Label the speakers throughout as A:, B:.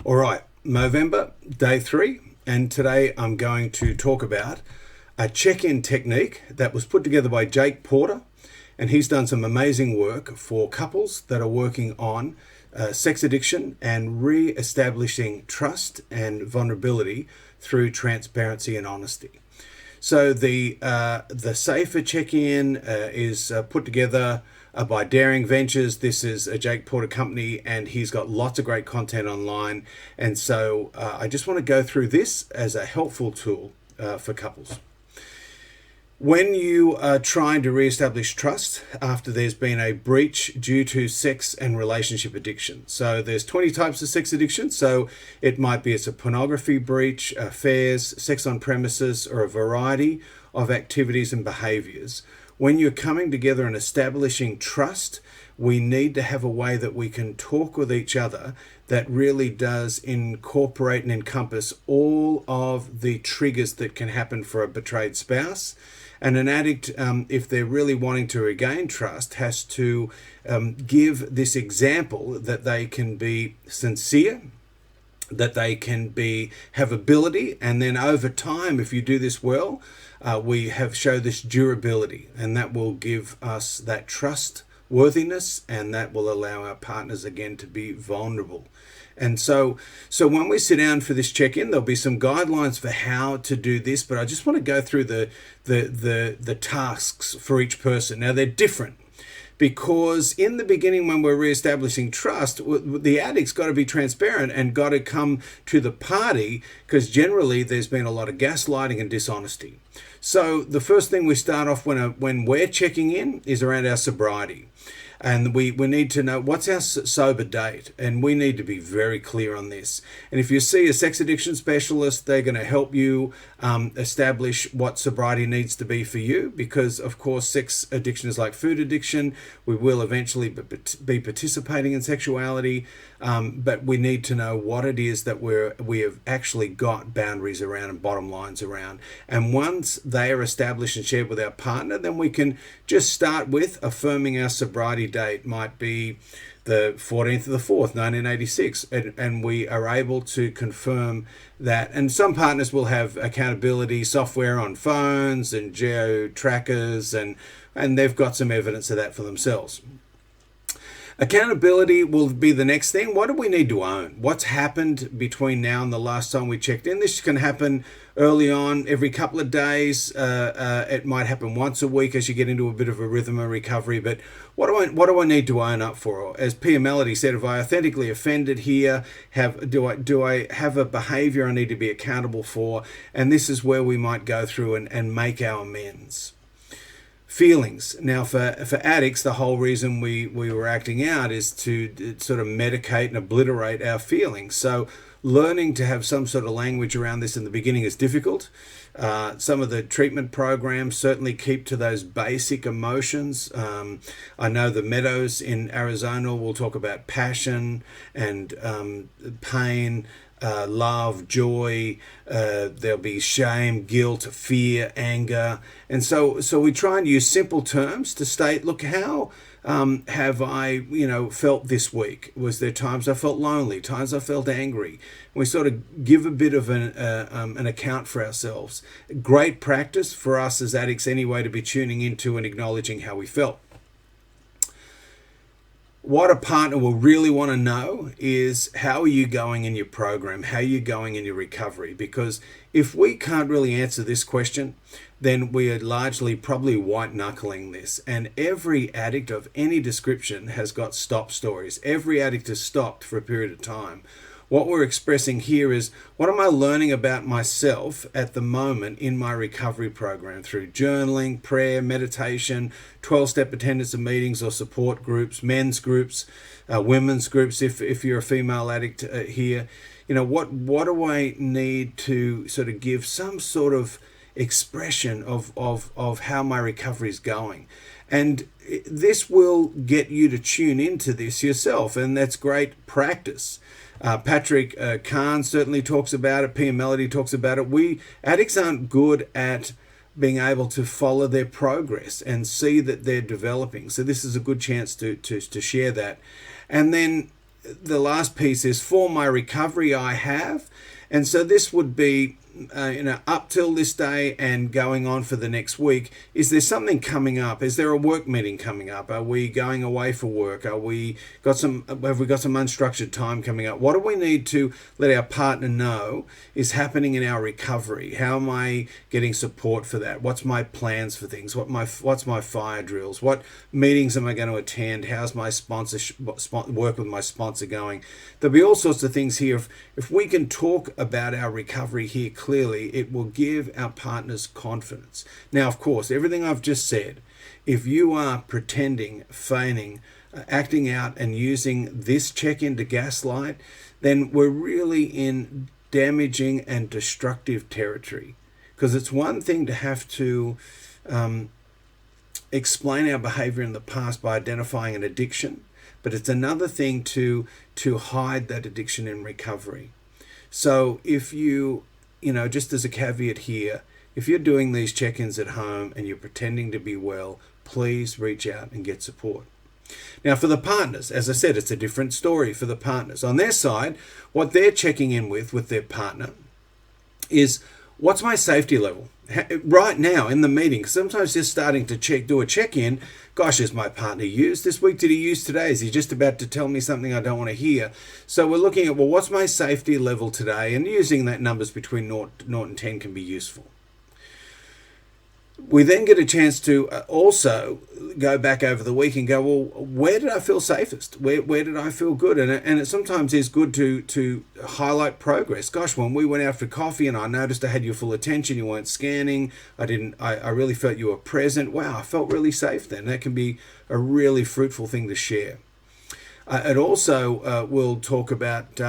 A: All right, Movember, day 3, and today I'm going to talk about a check-in technique that was put together by Jake Porter, and he's done some amazing work for couples that are working on sex addiction and re-establishing trust and vulnerability through transparency and honesty. So the safer check-in is put together by Daring Ventures. This is a Jake Porter company, and he's got lots of great content online. And so I just want to go through this as a helpful tool for couples. When you are trying to reestablish trust after there's been a breach due to sex and relationship addiction. So there's 20 types of sex addiction. So it might be it's a pornography breach, affairs, sex on premises, or a variety of activities and behaviors. When you're coming together and establishing trust, we need to have a way that we can talk with each other that really does incorporate and encompass all of the triggers that can happen for a betrayed spouse. And an addict, if they're really wanting to regain trust, has to give this example that they can be sincere, that they can have ability, and then over time, if you do this well, we have shown this durability, and that will give us that trustworthiness, and that will allow our partners again to be vulnerable. And so when we sit down for this check-in, there'll be some guidelines for how to do this, but I just want to go through the tasks for each person. Now, they're different because in the beginning, when we're reestablishing trust, the addict's got to be transparent and got to come to the party, because generally there's been a lot of gaslighting and dishonesty. So the first thing we start off when we're checking in is around our sobriety. And we need to know what's our sober date, and we need to be very clear on this. And if you see a sex addiction specialist, they're going to help you establish what sobriety needs to be for you, because of course sex addiction is like food addiction. We will eventually be participating in sexuality, but we need to know what it is that we have actually got boundaries around and bottom lines around. And once they are established and shared with our partner, then we can just start with affirming our sobriety date. Might be the 14th of the 4th, 1986, and we are able to confirm that. And some partners will have accountability software on phones and geo trackers, and they've got some evidence of that for themselves. Accountability will be the next thing. What do we need to own? What's happened between now and the last time we checked in? This can happen early on, every couple of days. It might happen once a week as you get into a bit of a rhythm of recovery. But what do I need to own up for? As Pia Melody said, have I authentically offended here? Do I have a behavior I need to be accountable for? And this is where we might go through and make our amends. Feelings. Now, for addicts, the whole reason we were acting out is to sort of medicate and obliterate our feelings. So learning to have some sort of language around this in the beginning is difficult. Some of the treatment programs certainly keep to those basic emotions. I know the Meadows in Arizona will talk about passion and pain, love, joy, there'll be shame, guilt, fear, anger. And so we try and use simple terms to state, look, how have I, felt this week? Was there times I felt lonely, times I felt angry? We sort of give a bit of an account for ourselves. Great practice for us as addicts anyway, to be tuning into and acknowledging how we felt. What a partner will really want to know is, how are you going in your program? How are you going in your recovery? Because if we can't really answer this question, then we are largely probably white knuckling this. And every addict of any description has got stop stories. Every addict has stopped for a period of time. What we're expressing here is, what am I learning about myself at the moment in my recovery program through journaling, prayer, meditation, 12-step attendance of meetings or support groups, men's groups, women's groups, if you're a female addict here. What do I need to sort of give some sort of expression of how my recovery is going? And this will get you to tune into this yourself, and that's great practice. Patrick Kahn certainly talks about it. Pia Melody talks about it. Addicts aren't good at being able to follow their progress and see that they're developing. So this is a good chance to share that. And then the last piece is for my recovery I have. And so this would be, up till this day and going on for the next week. Is there something coming up? Is there a work meeting coming up? Are we going away for work? Have we got some unstructured time coming up? What do we need to let our partner know is happening in our recovery? How am I getting support for that? What's my plans for things? What's my fire drills? What meetings am I going to attend? How's my work with my sponsor going? There'll be all sorts of things here. If we can talk about our recovery here clearly, it will give our partners confidence. Now, of course, everything I've just said, if you are pretending, feigning, acting out and using this check-in to gaslight, then we're really in damaging and destructive territory. Because it's one thing to have to explain our behavior in the past by identifying an addiction, but it's another thing to hide that addiction in recovery. So if you just as a caveat here, if you're doing these check-ins at home and you're pretending to be well, please reach out and get support. Now, for the partners, as I said, it's a different story for the partners. On their side, what they're checking in with their partner is, what's my safety level? Right now in the meeting, sometimes just starting to do a check-in. Gosh, has my partner used this week? Did he use today? Is he just about to tell me something I don't want to hear? So we're looking at, well, what's my safety level today? And using that numbers between 0 and 10 can be useful. We then get a chance to also go back over the week and go, well, where did I feel safest? Where did I feel good? And it sometimes is good to highlight progress. Gosh, when we went out for coffee and I noticed I had your full attention, you weren't scanning, I really felt you were present. Wow, I felt really safe then. That can be a really fruitful thing to share. It also will talk about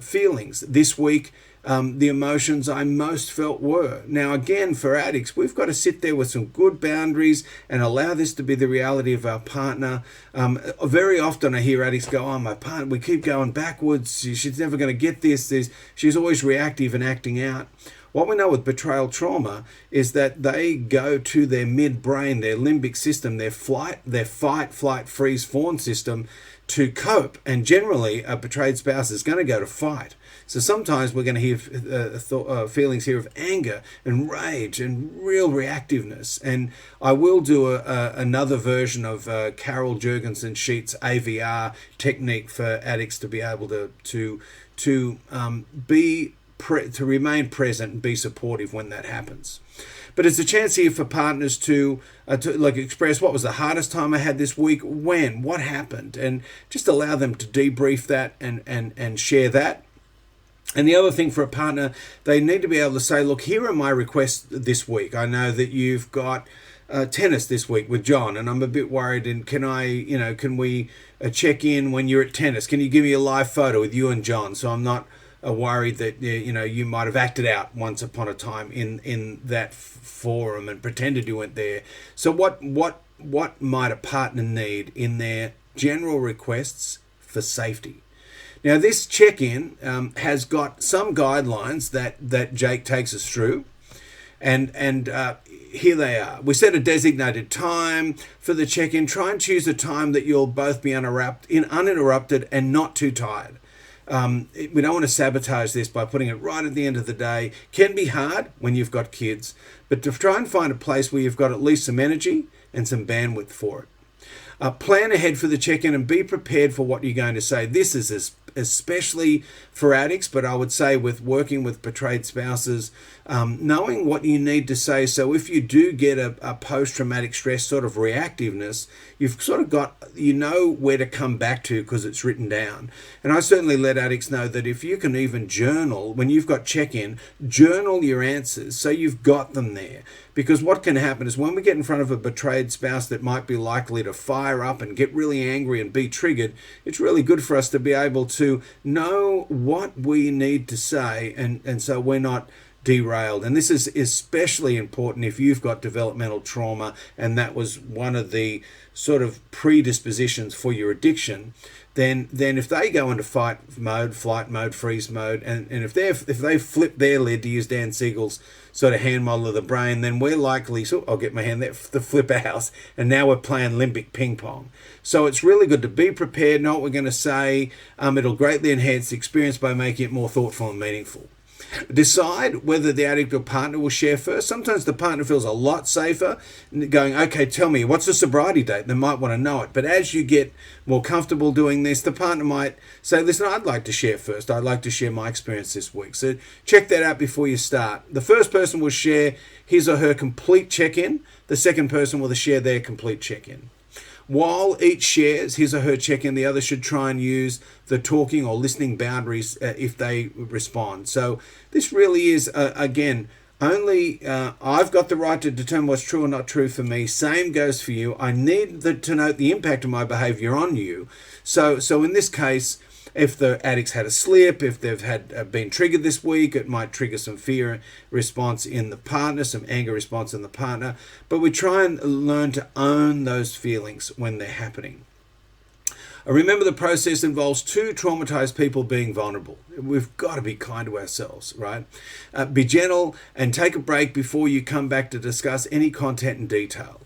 A: feelings. This week, the emotions I most felt were. Now, again, for addicts, we've got to sit there with some good boundaries and allow this to be the reality of our partner. Very often I hear addicts go, oh, my partner, we keep going backwards. She's never going to get this. She's always reactive and acting out. What we know with betrayal trauma is that they go to their midbrain, their limbic system, their fight, flight, freeze, fawn system to cope. And generally, a betrayed spouse is going to go to fight. So sometimes we're going to hear feelings here of anger and rage and real reactiveness. And I will do another version of Carol Jurgensen-Sheets' AVR technique for addicts to be able to remain present and be supportive when that happens. But it's a chance here for partners to express, what was the hardest time I had this week, when, what happened, and just allow them to debrief that and share that. And the other thing for a partner, they need to be able to say, look, here are my requests this week. I know that you've got tennis this week with John, and I'm a bit worried. And can we check in when you're at tennis? Can you give me a live photo with you and John, so I'm not worried that you might have acted out once upon a time in that forum and pretended you went there. So what might a partner need in their general requests for safety? Now, this check-in has got some guidelines that Jake takes us through, and here they are. We set a designated time for the check-in. Try and choose a time that you'll both be uninterrupted and not too tired. We don't want to sabotage this by putting it right at the end of the day. Can be hard when you've got kids, but to try and find a place where you've got at least some energy and some bandwidth for it. Plan ahead for the check-in and be prepared for what you're going to say. This is especially for addicts, but I would say with working with betrayed spouses, knowing what you need to say. So if you do get a post-traumatic stress sort of reactiveness, you've sort of got, where to come back to because it's written down. And I certainly let addicts know that if you can even journal, when you've got check-in, journal your answers so you've got them there. Because what can happen is when we get in front of a betrayed spouse that might be likely to fire up and get really angry and be triggered, it's really good for us to be able to know what we need to say and so we're not derailed. And this is especially important if you've got developmental trauma and that was one of the sort of predispositions for your addiction, then if they go into fight mode, flight mode, freeze mode, and if they flip their lid, to use Dan Siegel's sort of hand model of the brain, then we're likely, so I'll get my hand there, to flip ours, and now we're playing limbic ping pong. So it's really good to be prepared, know what we're going to say. It'll greatly enhance the experience by making it more thoughtful and meaningful. Decide whether the addict or partner will share first. Sometimes the partner feels a lot safer going, okay, tell me, what's the sobriety date? They might want to know it. But as you get more comfortable doing this, the partner might say, listen, I'd like to share first. I'd like to share my experience this week. So check that out before you start. The first person will share his or her complete check-in. The second person will share their complete check-in. While each shares his or her check-in, the other should try and use the talking or listening boundaries if they respond. So this really is, again, only I've got the right to determine what's true or not true for me. Same goes for you. I need to note the impact of my behavior on you. So in this case, if the addict's had a slip, if they've had been triggered this week, it might trigger some fear response in the partner, some anger response in the partner. But we try and learn to own those feelings when they're happening. Remember, the process involves two traumatized people being vulnerable. We've got to be kind to ourselves, right? Be gentle and take a break before you come back to discuss any content in detail.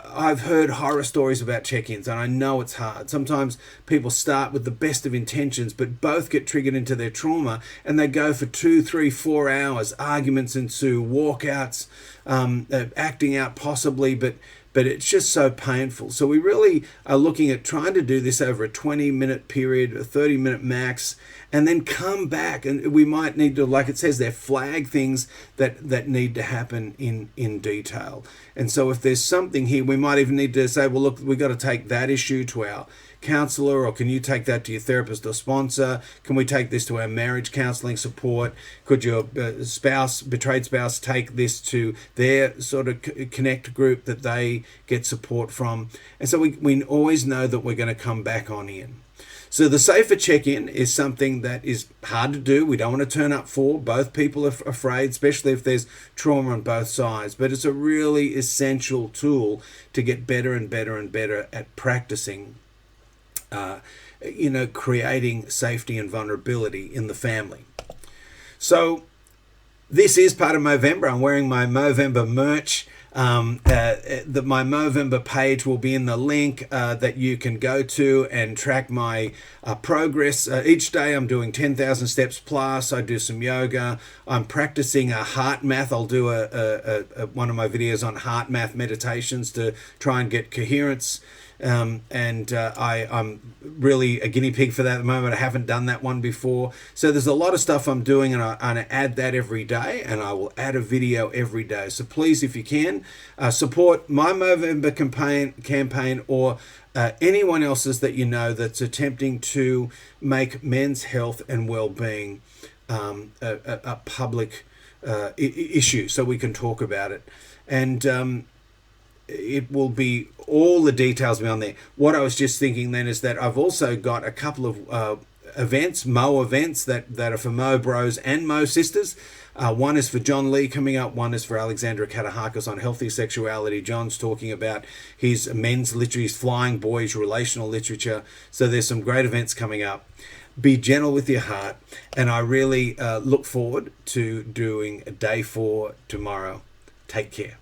A: I've heard horror stories about check-ins, and I know it's hard. Sometimes people start with the best of intentions, but both get triggered into their trauma, and they go for 2, 3, 4 hours. Arguments ensue, walkouts, acting out possibly, but it's just so painful. So we really are looking at trying to do this over a 20-minute period, a 30-minute max, and then come back. And we might need to, like it says there, flag things that need to happen in detail. And so if there's something here, we might even need to say, well, look, we've got to take that issue to our counselor, or can you take that to your therapist or sponsor? Can we take this to our marriage counseling support? Could your betrayed spouse take this to their sort of connect group that they get support from? And so we always know that we're going to come back on in. So the safer check-in is something that is hard to do. We don't want to turn up for. Both people are afraid, especially if there's trauma on both sides. But it's a really essential tool to get better and better and better at practicing creating safety and vulnerability in the family. So this is part of Movember. I'm wearing my Movember merch. My Movember page will be in the link that you can go to and track my progress. Each day I'm doing 10,000 steps plus. I do some yoga. I'm practicing a heart math. I'll do one of my videos on heart math meditations to try and get coherence. I'm really a guinea pig for that at the moment. I haven't done that one before. So there's a lot of stuff I'm doing, and I add that every day, and I will add a video every day. So please, if you can, support my Movember campaign or anyone else's that you know that's attempting to make men's health and well-being a public issue so we can talk about it. And it will be, all the details will be on there. What I was just thinking then is that I've also got a couple of events, Mo events that are for Mo bros and Mo sisters. One is for John Lee coming up. One is for Alexandra Katahakis on healthy sexuality. John's talking about his men's literature, his flying boys relational literature. So there's some great events coming up. Be gentle with your heart. And I really look forward to doing day 4 tomorrow. Take care.